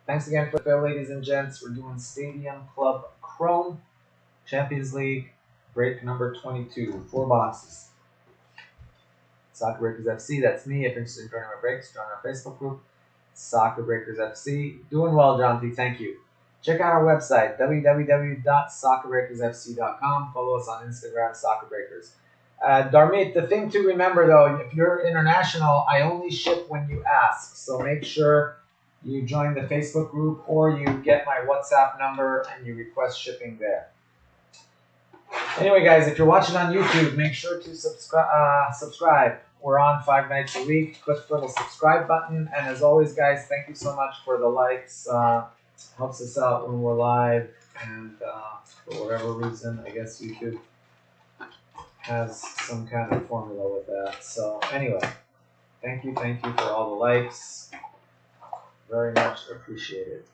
Thanks again for the ladies and gents. We're doing Stadium Club Chrome Champions League break number 22. 4 boxes. Soccer Breakers FC, that's me. If you're interested in joining our breaks, join our Facebook group, Soccer Breakers FC. Doing well, John T. Thank you. Check out our website, www.soccerbreakersfc.com. Follow us on Instagram, Soccer Breakers. Darmit, the thing to remember though, if you're international, I only ship when you ask. So make sure you join the Facebook group or you get my WhatsApp number and you request shipping there. Anyway, guys, if you're watching on YouTube, make sure to subscribe. We're on 5 nights a week. Click the little subscribe button. And as always, guys, thank you so much for the likes. Helps us out when we're live. And for whatever reason, I guess YouTube has some kind of formula with that. So anyway, thank you for all the likes. Very much appreciated.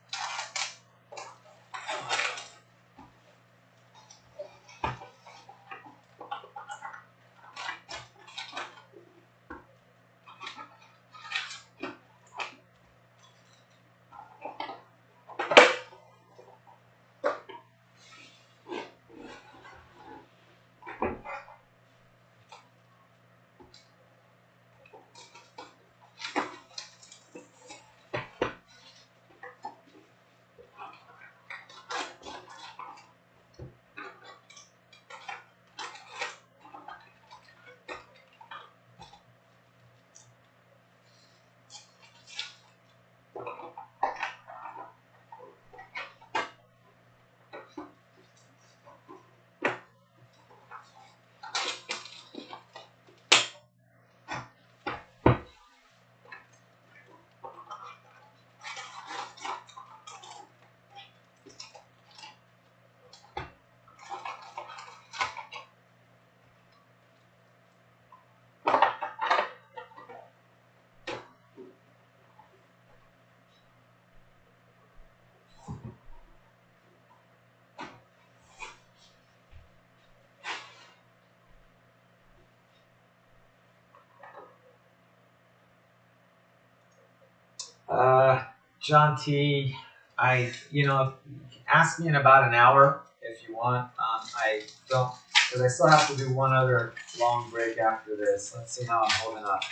John T, ask me in about an hour if you want. I don't, because I still have to do one other long break after this. Let's see how I'm holding up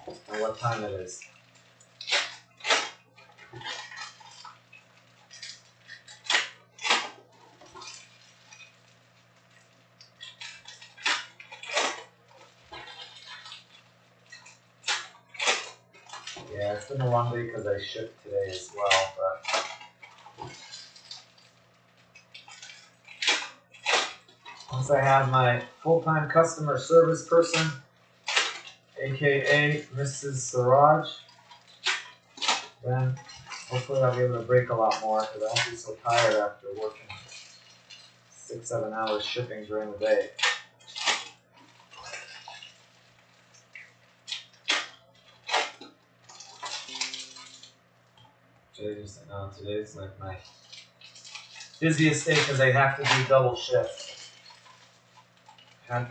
and what time it is. Yeah, it's been a long day because I shipped today as well, but once I have my full-time customer service person, aka Mrs. Siraj, then hopefully I'll be able to break a lot more because I won't be so tired after working 6-7 hours shipping during the day. Today's like my busiest day because I have to do double shift. I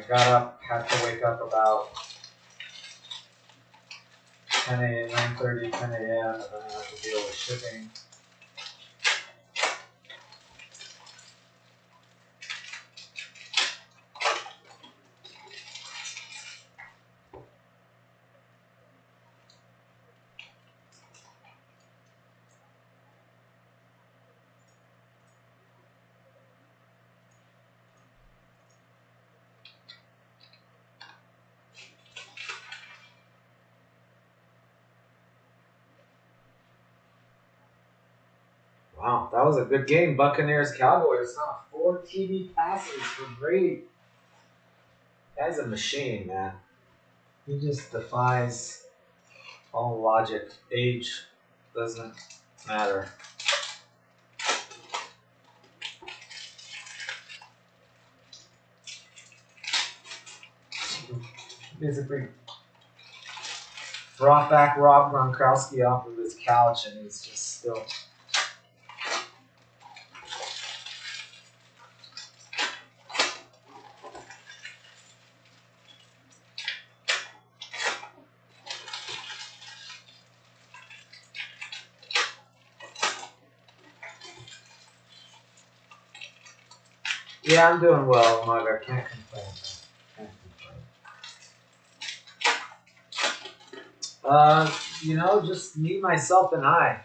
got up, had to wake up about 10 a.m., 9:30, 10 a.m., and then I have to deal with shipping. Wow, that was a good game. Buccaneers Cowboys, huh? 4 TD passes for Brady. Guy's a machine, man. He just defies all logic. Age doesn't matter. Basically, brought back Rob Gronkowski off of his couch, and he's just still. Yeah, I'm doing well, Mug. I can't complain. Can't complain. Just me, myself, and I.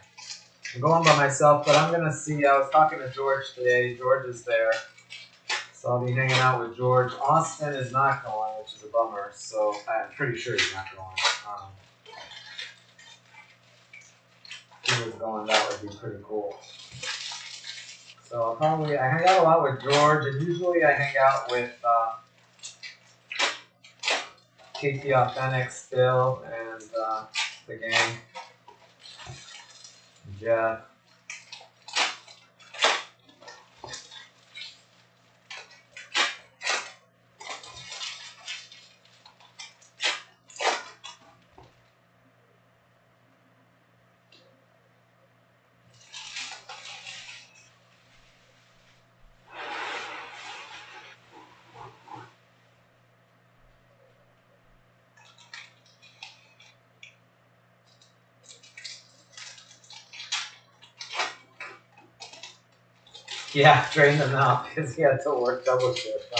I'm going by myself, but I'm gonna see. I was talking to George today. George is there, so I'll be hanging out with George. Austin is not going, which is a bummer. So I'm pretty sure he's not going. If he was going, that would be pretty cool. So I hang out a lot with George, and usually I hang out with KT Authentic still, and the gang, Jeff. Yeah, drained him out because he had to work double shift.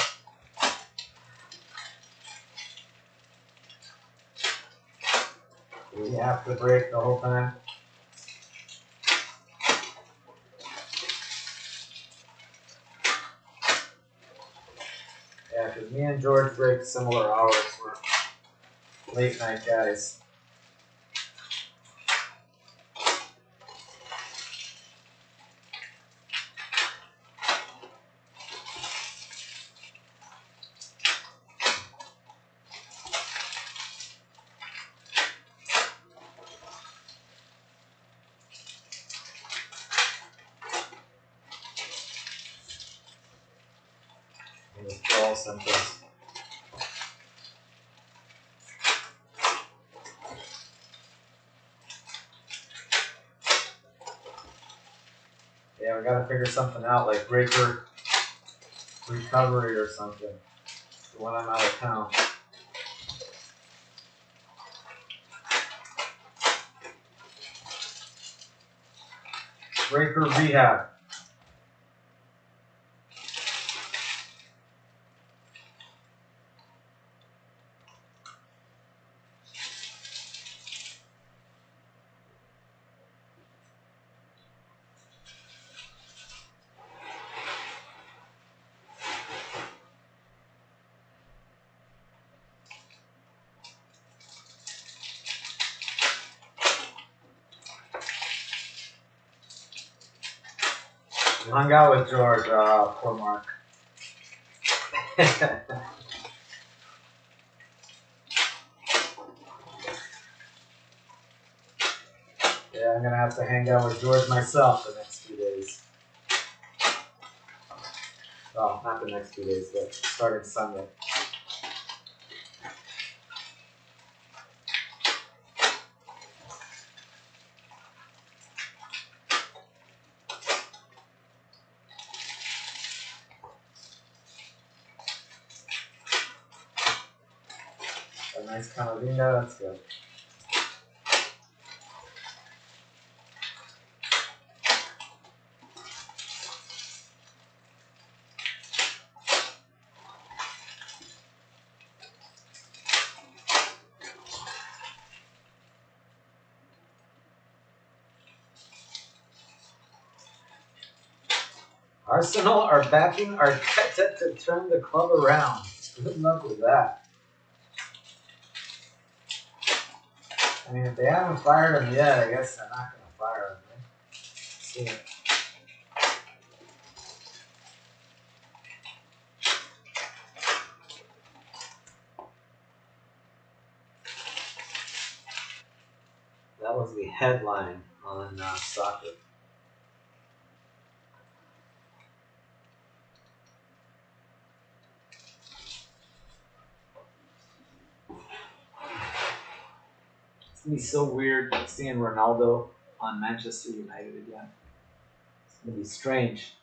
We have to break the whole time. Yeah, because me and George break similar hours. We're late night guys. Withdrawal symptoms. Yeah, we gotta figure something out, like breaker recovery or something when I'm out of town. Breaker rehab. We hung out with George, poor Mark. Yeah, I'm gonna have to hang out with George myself the next 2 days. Well, not the next 2 days, but starting Sunday. A nice camarina, that's good. Arsenal are backing Arteta to turn the club around. Good luck with that. I mean, if they haven't fired him yet, I guess they're not going to fire him. Right? See. That was the headline on soccer. It's going to be so weird seeing Ronaldo on Manchester United again. It's going to be strange.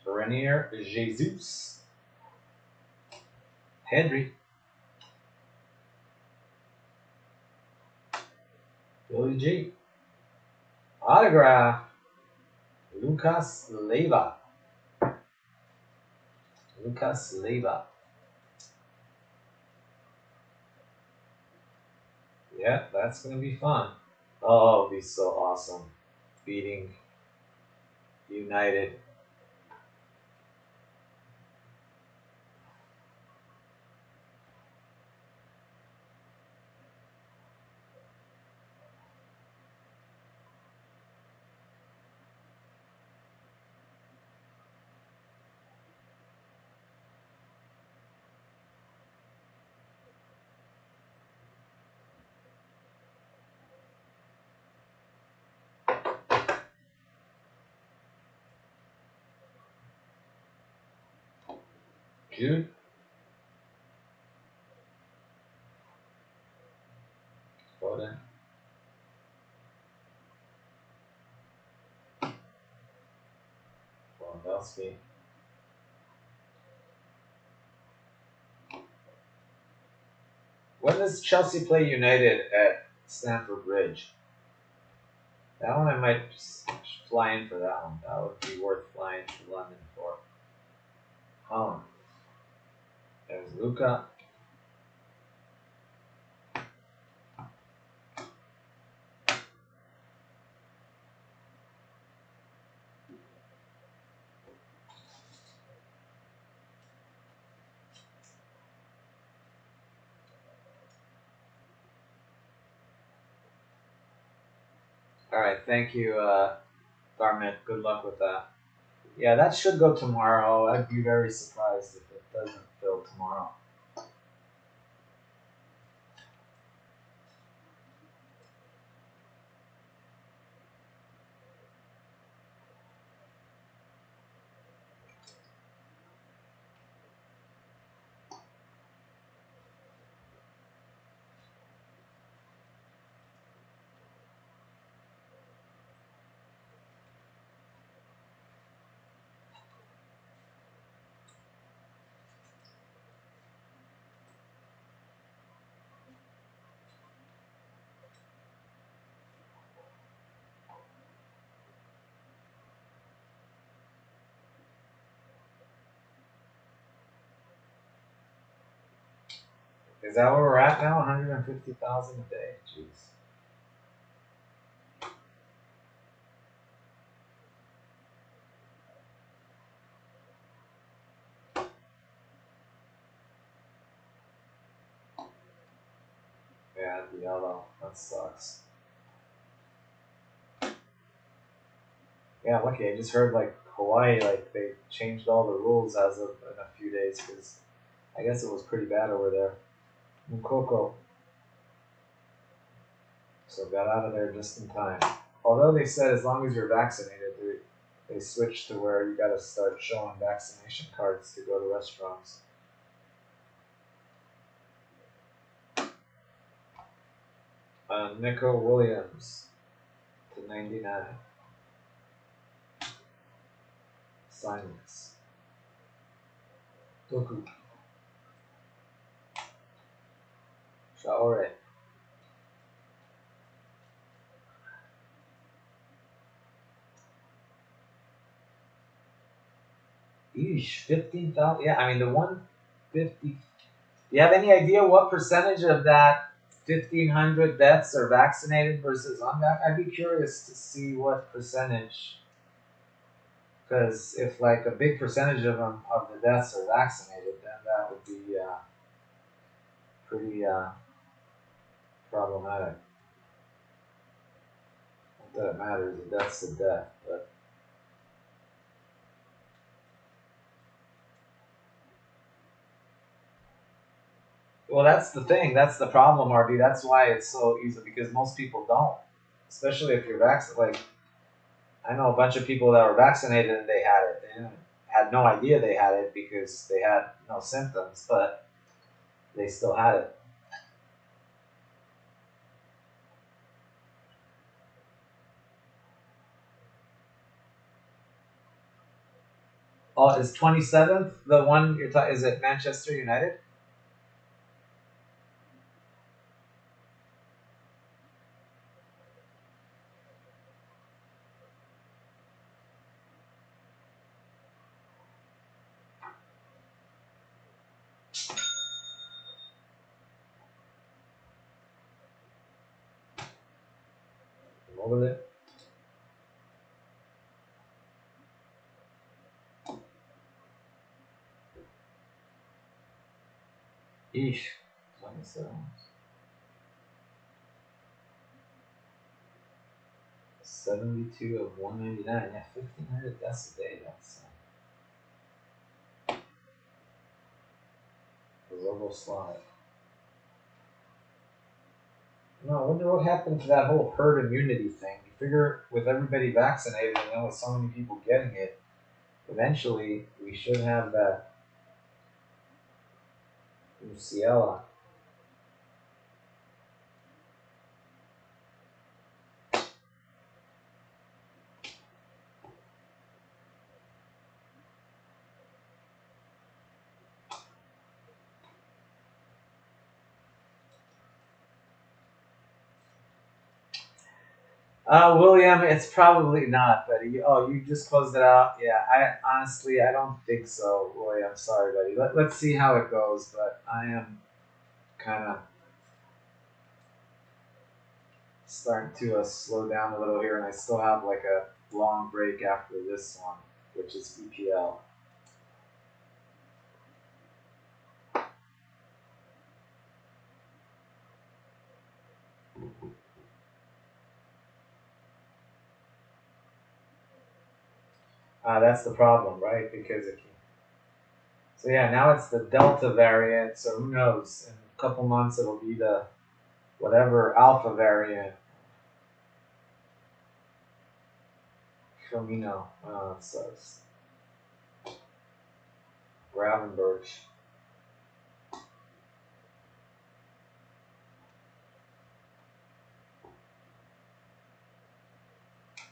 Renier Jesus. Henry. Billy G. Autograph. Lucas Leiva. Lucas Leiva. Yeah, that's going to be fun. Oh, it'll be so awesome. Beating United. Jude. Foden. Lewandowski. When does Chelsea play United at Stamford Bridge? That one I might just fly in for that one. That would be worth flying to London for. Holland. There's Luca. All right, thank you, Garment. Good luck with that. Yeah, that should go tomorrow. I'd be very surprised if it doesn't fill tomorrow. Is that where we're at now? 150,000 a day. Jeez. Yeah, the yellow. That sucks. Yeah, lucky. I just heard like Hawaii, like they changed all the rules as of in a few days because I guess it was pretty bad over there. Mukoko. So got out of there just in time. Although they said as long as you're vaccinated, they switched to where you got to start showing vaccination cards to go to restaurants. Nico Williams to 99. Silence. Doku. Shaore. Eesh, 15,000. Yeah, I mean, the 150. Do you have any idea what percentage of that 1,500 deaths are vaccinated versus unvaccinated? I'd be curious to see what percentage. Because if like a big percentage of them of the deaths are vaccinated, then that would be pretty problematic. Not that it matters, a death's a death, but well, that's the thing. That's the problem, RD. That's why it's so easy because most people don't, especially if you're vaccinated. Like I know a bunch of people that were vaccinated and they had it. They had no idea they had it because they had no symptoms, but they still had it. Oh, is 27th the one you're talking? Is it Manchester United? Over there. Eesh. 27. 72 of 199. Yeah, 1,500 deaths a day. That's a Lobo slide. No, I wonder what happened to that whole herd immunity thing. You figure with everybody vaccinated and then with so many people getting it, eventually we should have that Musiala. William, it's probably not, buddy. Oh, you just closed it out. Yeah, I honestly I don't think so, William. Sorry, buddy. Let's see how it goes, but I am kind of starting to slow down a little here, and I still have like a long break after this one, which is EPL. That's the problem, right? Because it can. So yeah, now it's the Delta variant. So who knows? In a couple months, it'll be the whatever Alpha variant. Firmino. It sucks. Gravenberch.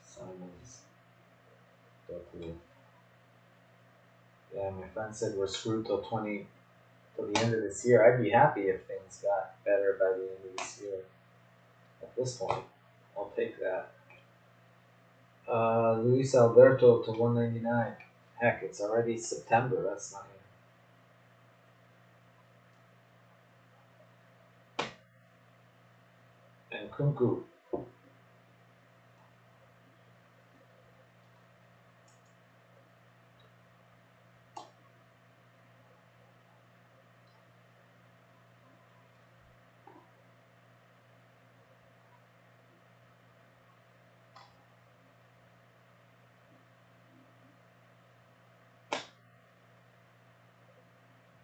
Simons. Definitely. Yeah, my friend said we're screwed till the end of this year. I'd be happy if things got better by the end of this year. At this point, I'll take that. Luis Alberto to 199. Heck, it's already September. That's not even. And Kunku.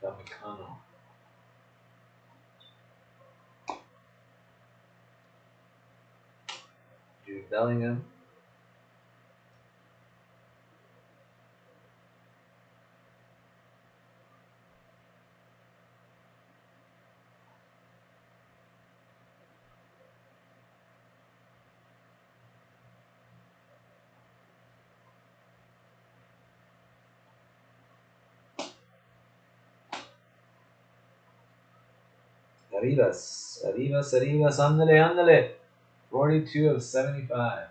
Damicano. Jude Bellingham. Arribas. Arribas, Arribas. Ándale, ándale. 42 of 75.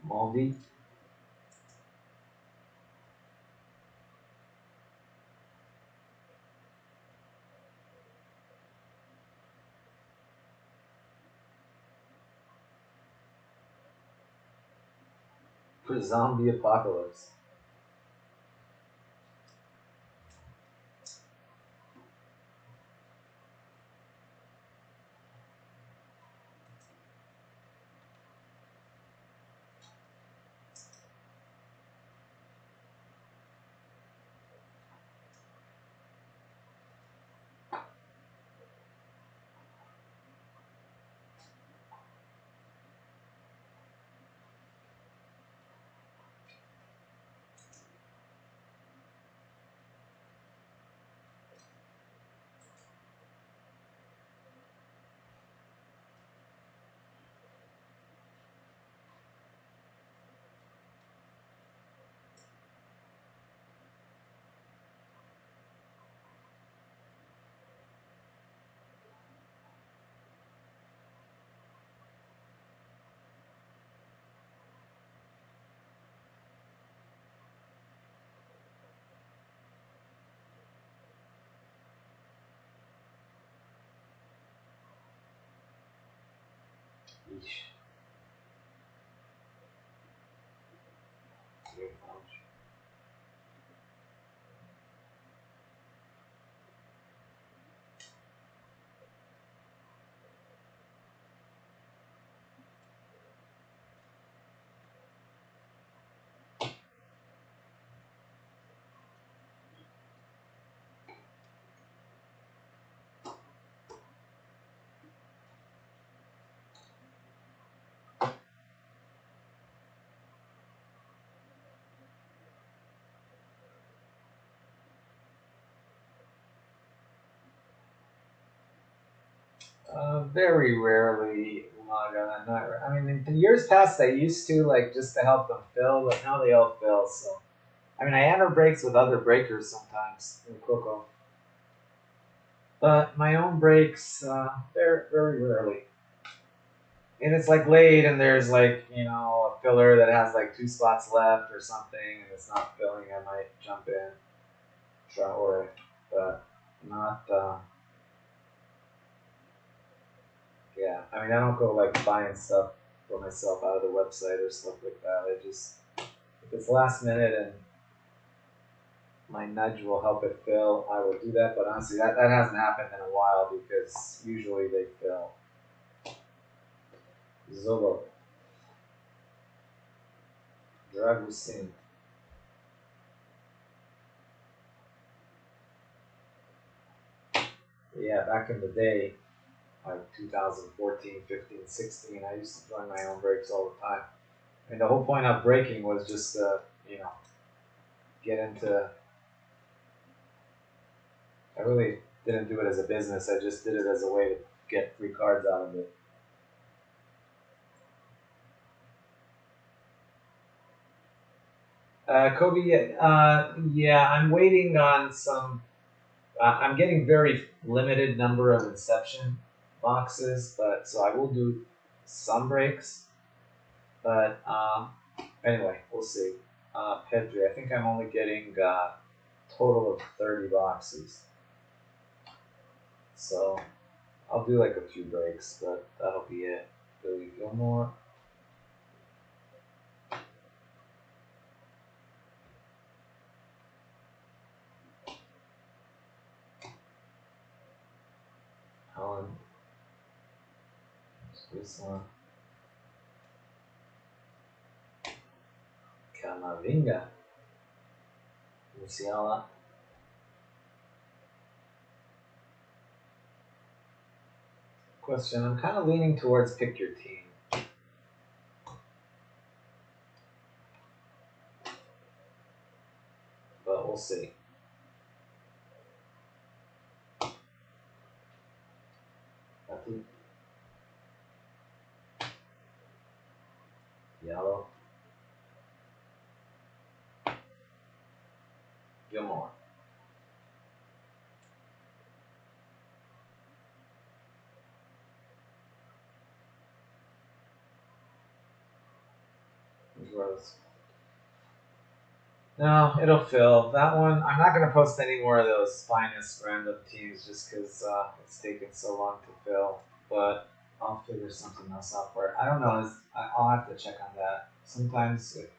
Maldi. For zombie apocalypse. Yeesh. Very rarely log on. Not, I mean, in years past, I used to like just to help them fill, but now they all fill. So, I mean, I enter breaks with other breakers sometimes in Coco, but my own breaks, very very rarely. And it's like late, and there's like a filler that has like 2 spots left or something, and it's not filling. I might jump in, try or, but not. Yeah, I mean, I don't go like buying stuff for myself out of the website or stuff like that. I just, if it's last minute and my nudge will help it fill, I will do that. But honestly, that hasn't happened in a while because usually they fill. Zolo, Dragusin. Yeah, back in the day, like 2014, 15, 16, I used to join my own breaks all the time. And the whole point of breaking was just to, you know, get into. I really didn't do it as a business. I just did it as a way to get free cards out of it. Kobe, yeah, I'm waiting on some. I'm getting very limited number of Inception boxes, but so I will do some breaks. But anyway, we'll see. Pedri, I think I'm only getting a total of 30 boxes, so I'll do like a few breaks, but that'll be it. Billy Gilmore, Helen, this one, Camavinga, Musiala. Question: I'm kind of leaning towards pick your team, but we'll see. Patti, Yellow, Gilmore. Gross. No, it'll fill. That one, I'm not going to post any more of those spineless random teams just because it's taken so long to fill. But I'll figure something else out for it. I don't know. I'll have to check on that. Sometimes if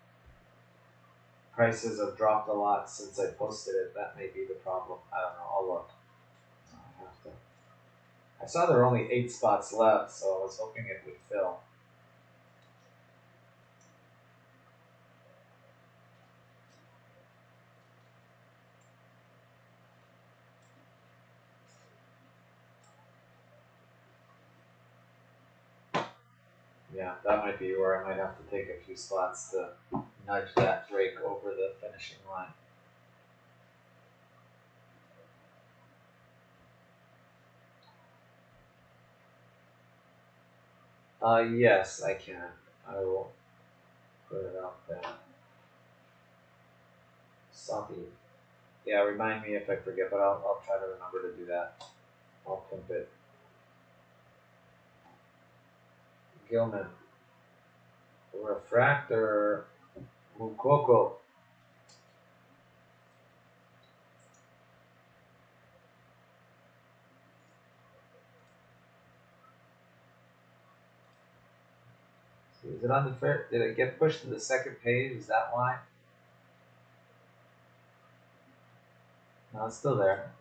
prices have dropped a lot since I posted it, that may be the problem. I don't know. I'll look. I have to. I saw there were only 8 spots left, so I was hoping it would fill. Yeah, that might be where I might have to take a few spots to nudge that break over the finishing line. Yes, I can. I will put it out there. Sabi. Yeah, remind me if I forget, but I'll try to remember to do that. I'll pimp it. Gilman. Refractor. Mukoko. Is it on the first? Did it get pushed to the second page? Is that why? No, it's still there.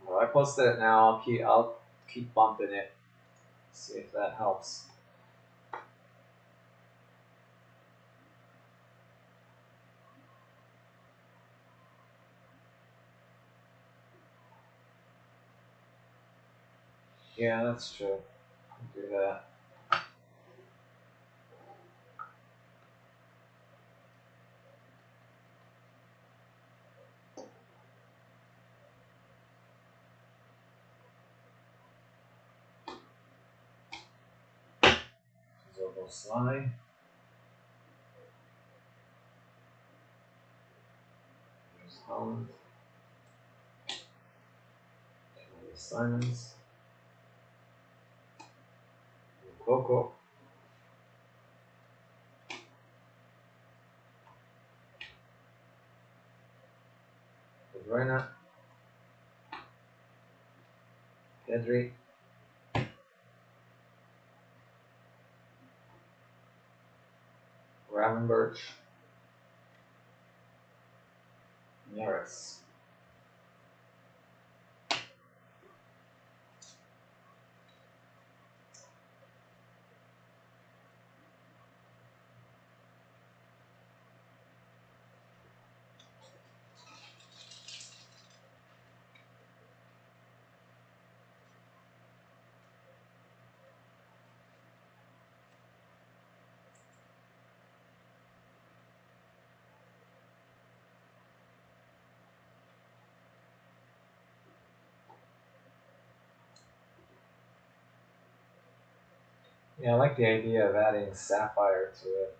Well, I posted it now. I'll keep bumping it. See if that helps. Yeah, that's true. I'll do that. Zorbo slide. There's Holland. Simons. Coco. De Bruyne. Pedri. Ravenberch. Neres. Yeah, I like the idea of adding sapphire to it.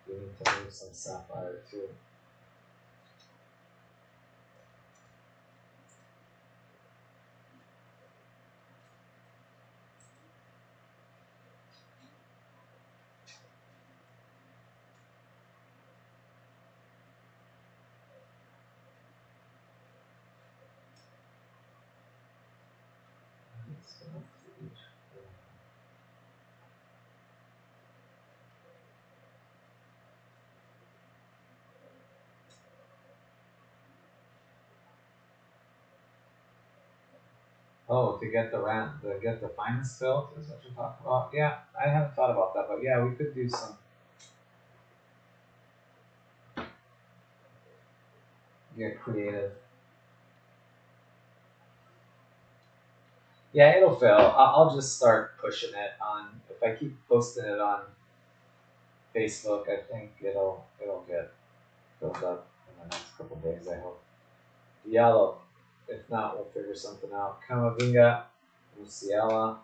We need to move some sapphire too. Oh, to get the finest filled is what you're talking about. Yeah, I haven't thought about that, but yeah, we could do some. Get creative. Yeah, it'll fill. I'll just start pushing it on. If I keep posting it on Facebook, I think it'll get filled up in the next couple days. I hope. Yellow. If not, we'll figure something out. Camavinga, Musiala,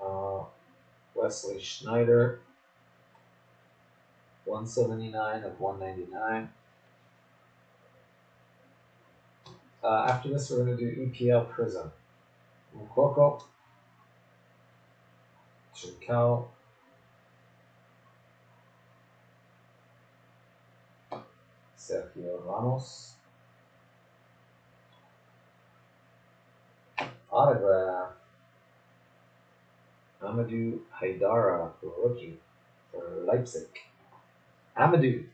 uh, Wesley Schneider, 179 of 199. After this, we're going to do EPL Prism. Mukoko, Trincao, Sergio Ramos, autograph, Amadou Haidara, rookie for Leipzig. Amadou.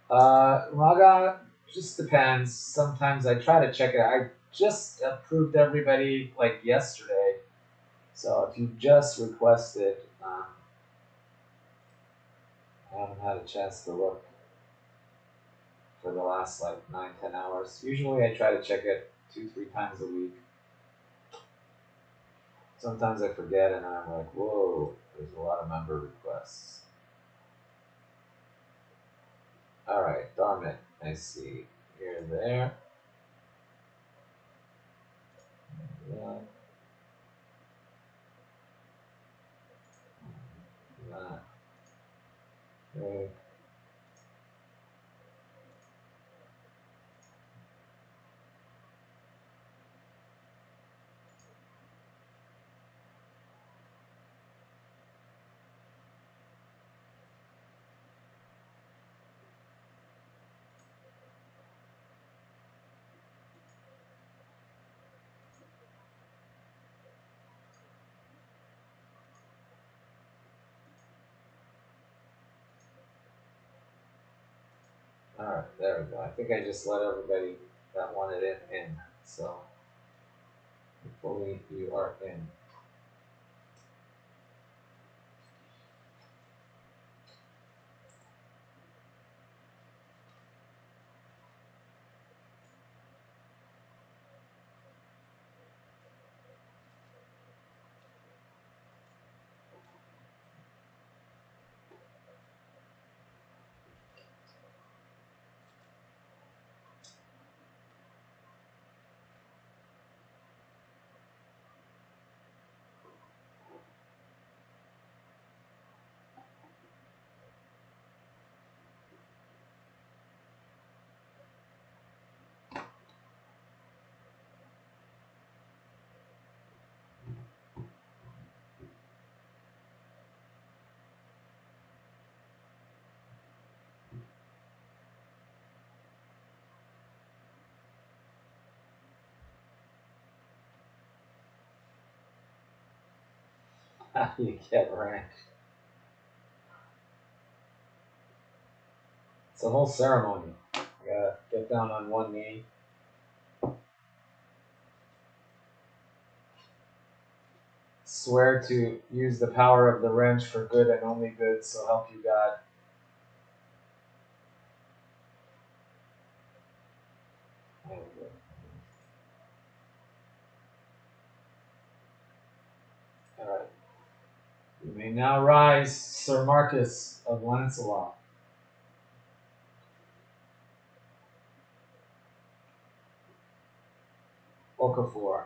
Raga just depends. Sometimes I try to check it. I just approved everybody like yesterday. So if you just requested, I haven't had a chance to look for the last like 9-10 hours. Usually I try to check it 2-3 times a week. Sometimes I forget and I'm like, whoa, there's a lot of member requests. Alright, Darmit, I see. Here and there. That. That. Okay. Alright, there we go. I think I just let everybody that wanted it in. So hopefully you are in. How do you get ranked? It's a whole ceremony. You gotta get down on one knee. Swear to use the power of the wrench for good and only good, so help you God. Alright. You may now rise, Sir Marcus of Lancelot. Okafor.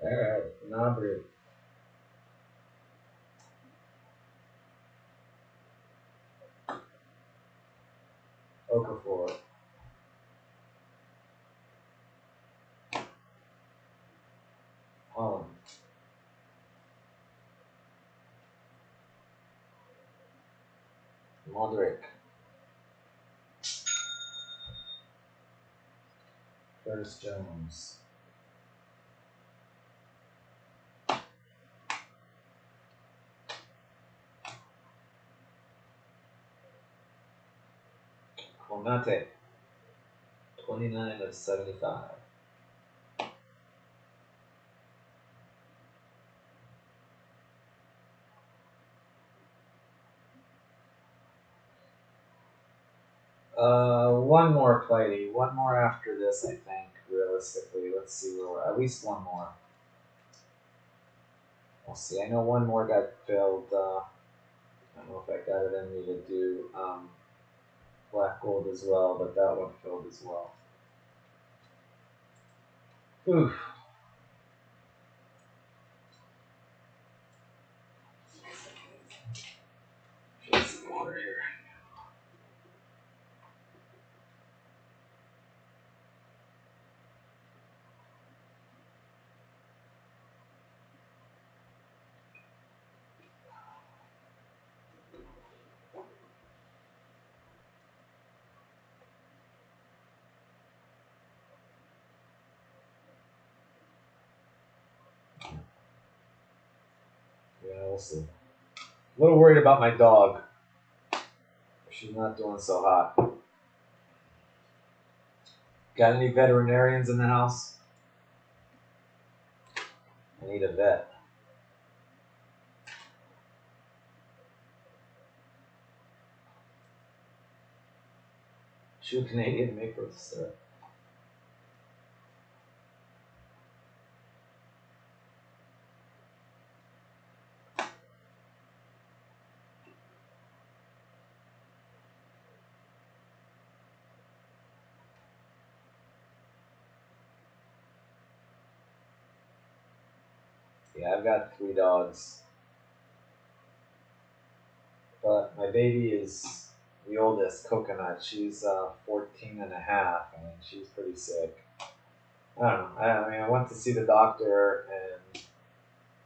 Alright, Nabri. Okafor. Holland. Modric. Curtis Jones. Konate. 29 of 75. One more, Clady. One more after this, I think, realistically. Let's see where we're at. Least one more. We'll see. I know one more got filled. I don't know if I got it in me to do black gold as well, but that one filled as well. Oof. Get some water here. Yeah, we'll see. A little worried about my dog. She's not doing so hot. Got any veterinarians in the house? I need a vet. True Canadian maple syrup. Yeah, I've got 3 dogs. But my baby is the oldest, Coconut. She's 14 and a half, and she's pretty sick. I don't know. I mean, I went to see the doctor, and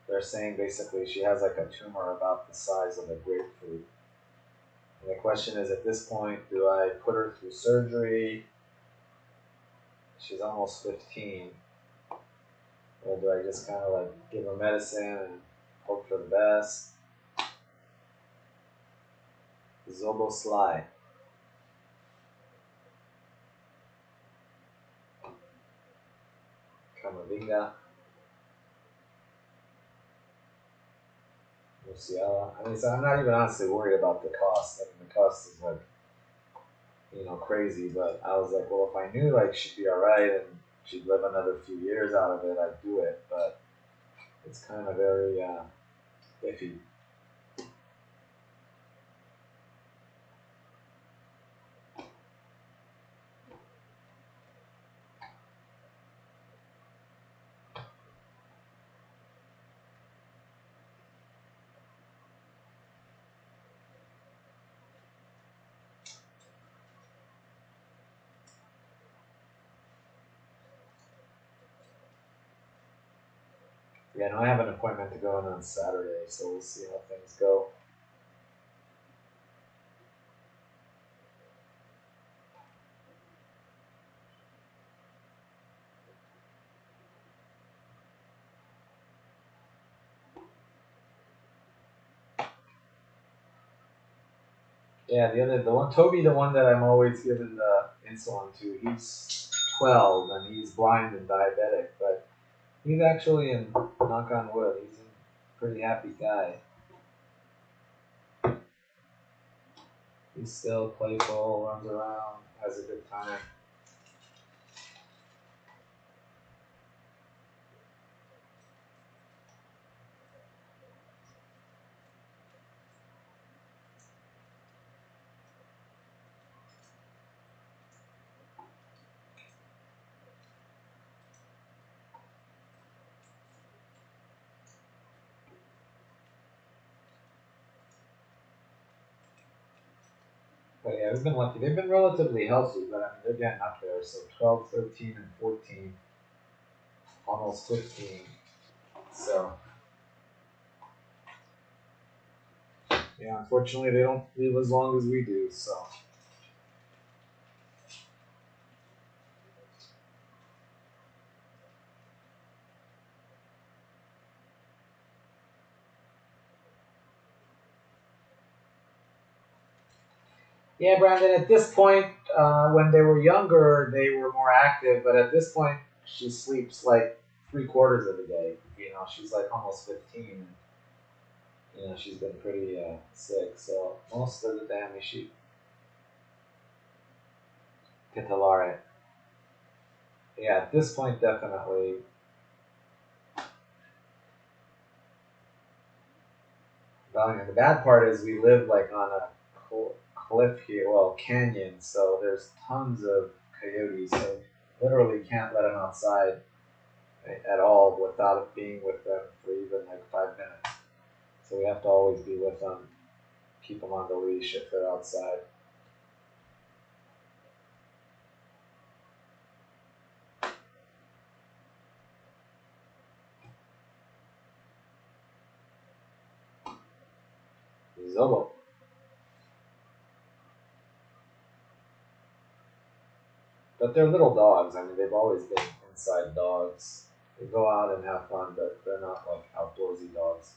they're saying basically she has like a tumor about the size of a grapefruit. And the question is, at this point, do I put her through surgery? She's almost 15. Or do I just kind of like give her medicine and hope for the best? Zobo Sly. Camavinga. Musiala. I mean, so I'm not even honestly worried about the cost. I mean, the cost is like, crazy. But I was like, well, if I knew like she'd be all right and she'd live another few years out of it, I'd do it. But it's kind of very iffy. Yeah, no, I have an appointment to go in on Saturday, so we'll see how things go. Yeah, the one Toby, the one that I'm always giving the insulin to, he's 12 and he's blind and diabetic, but he's actually in knock on wood, he's a pretty happy guy. He's still playful, runs around, has a good time. But yeah, we've been lucky. They've been relatively healthy, but I mean, they're getting up there. So 12, 13, and 14, almost 15. So, yeah, unfortunately, they don't live as long as we do. So, yeah, Brandon, at this point, when they were younger, they were more active, but at this point, she sleeps like 3/4 of the day. She's like almost 15. She's been pretty sick. So, most of the time, she Catalare. Yeah, at this point, definitely. The bad part is we live like on a cliff here, well, canyon, so there's tons of coyotes. So literally can't let them outside at all without being with them for even like 5 minutes. So we have to always be with them, keep them on the leash if they're outside. Zobo. But they're little dogs. I mean, they've always been inside dogs. They go out and have fun, but they're not like outdoorsy dogs.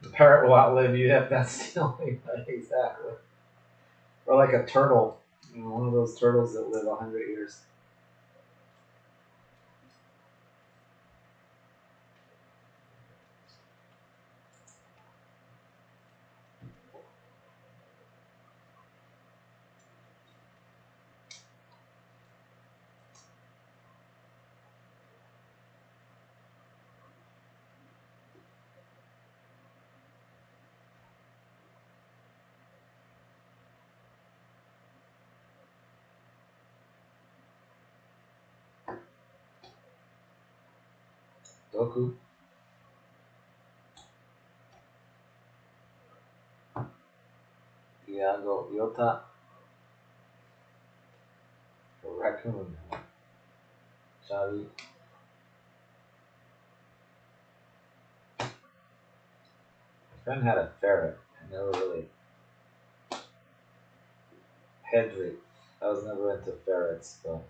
The parrot will outlive you if that's the only way. Exactly. Or like a turtle. One of those turtles that live 100 years. Doku. Iago Iota. Raccoon. Xavi. My friend had a ferret. I never really. Hedrick. I was never into ferrets, but.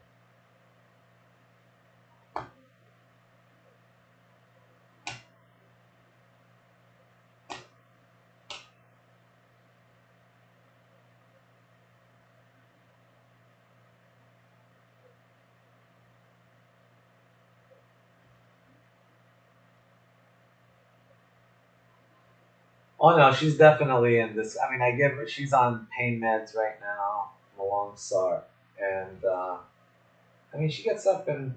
Oh no, she's definitely in this. I mean, I give her. She's on pain meds right now, alongside, and I mean, she gets up and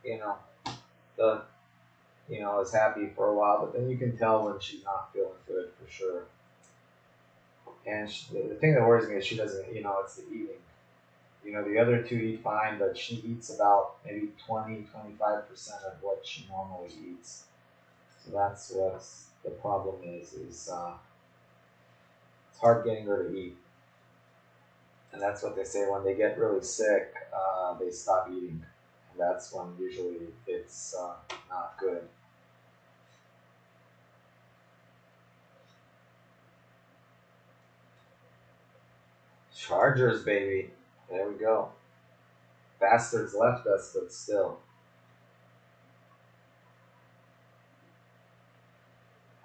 you know the is happy for a while, but then you can tell when she's not feeling good for sure. And the thing that worries me is she doesn't. It's the eating. The other two eat fine, but she eats about maybe 20-25% of what she normally eats. So that's what the problem is. It's hard getting her to eat. And that's what they say when they get really sick, they stop eating. And that's when usually it's not good. Chargers, baby. There we go. Bastards left us, but still.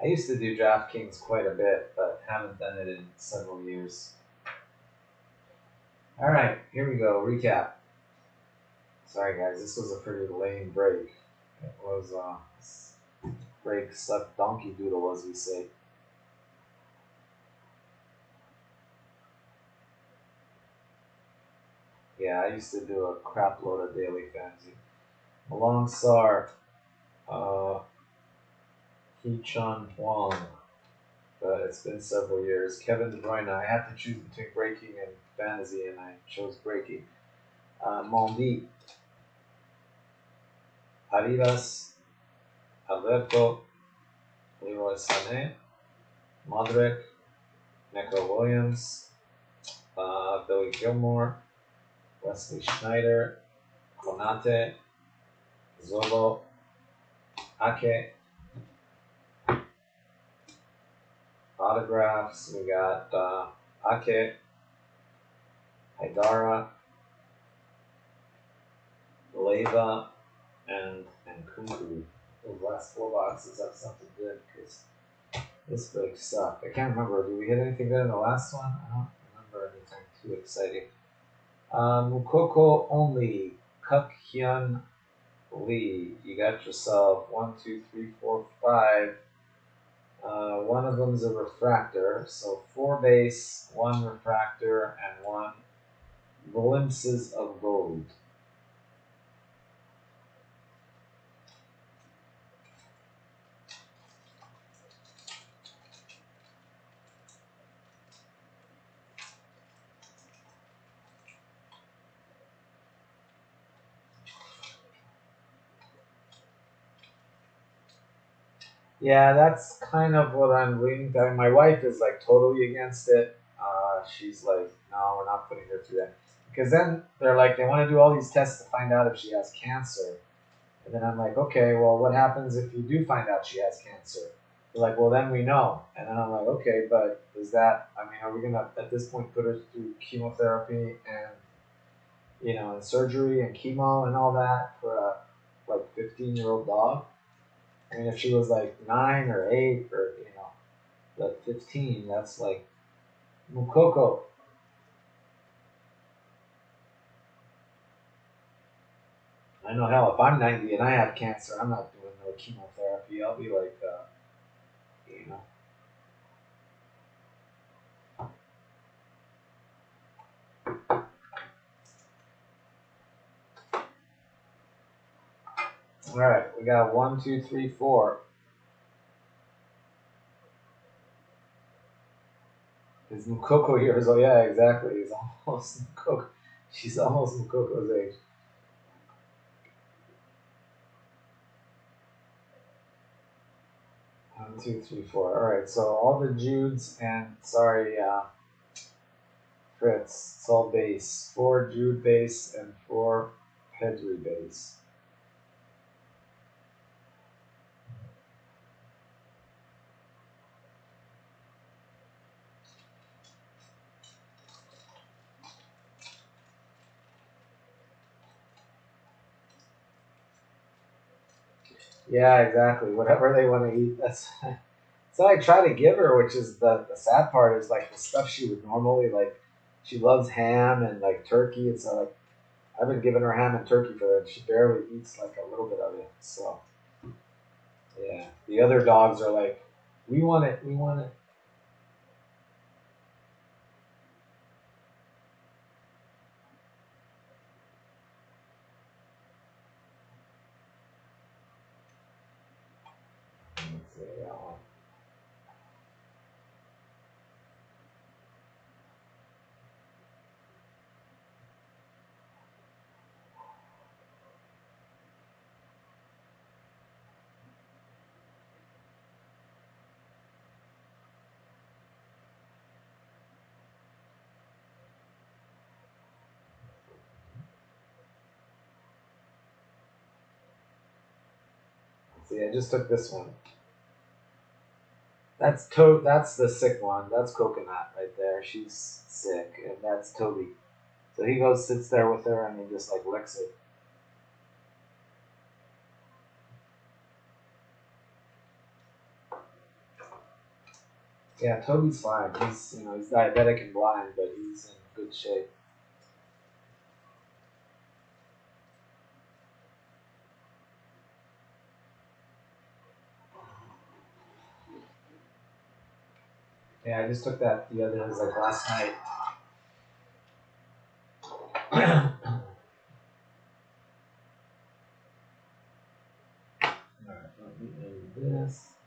I used to do DraftKings quite a bit, but haven't done it in several years. All right, here we go. Recap. Sorry, guys, this was a pretty lame break. It was break sucked donkey doodle, as we say. Yeah, I used to do a crap load of daily fantasy. Alongside Hee-Chan Huang. But it's been several years. Kevin De Bruyne. I had to choose between breaking and fantasy, and I chose breaking. Mondi, Arribas, Alberto, Leroy Sané, Modric, Neco Williams, Billy Gilmore, Wesley Schneider, Konate, Zobo, Ake. Autographs, we got Ake, Haidara, Leva, and Kunku. Those last 4 boxes have something good because this break sucked. I can't remember. Did we hit anything good in the last one? I don't remember anything too exciting. Mukoko only. Kuk Hyun Lee. You got yourself 1, 2, 3, 4, 5. One of them is a refractor, so 4 base, 1 refractor, and 1 glimpses of gold. Yeah, that's kind of what I'm leaning to. My wife is like totally against it. She's like, no, we're not putting her through that. Because then they're like, they want to do all these tests to find out if she has cancer. And then I'm like, okay, well, what happens if you do find out she has cancer? They're like, well, then we know. And then I'm like, okay, but does that, I mean, are we going to, at this point, put her through chemotherapy and, and surgery and chemo and all that for a, 15-year-old dog? I mean, if she was like 9 or 8 or, 15, that's like Mukoko. I know, hell, if I'm 90 and I have cancer, I'm not doing no chemotherapy. I'll be like, you know. All right, we got 1, 2, 3, 4. Is Mukoko years old? Yeah, exactly. He's almost Mukoko. She's almost Mukoko's age. 1, 2, 3, 4. All right, so all the Judes and sorry, Fritz, it's all base. 4 Jude base and 4 Pedri base. Yeah, exactly. Whatever they want to eat, that's. So I try to give her, which is the sad part is like the stuff she would normally like. She loves ham and like turkey, and so like I've been giving her ham and turkey for her, and she barely eats like a little bit of it. So yeah, the other dogs are like, we want it, we want it. Let's see, see, I just took this one. That's the sick one. That's Coconut right there. She's sick, and that's Toby. So he goes, sits there with her, and he just like licks it. Yeah, Toby's fine. He's diabetic and blind, but he's in good shape. Yeah, I just took that the other was like last night. Alright, let me end this.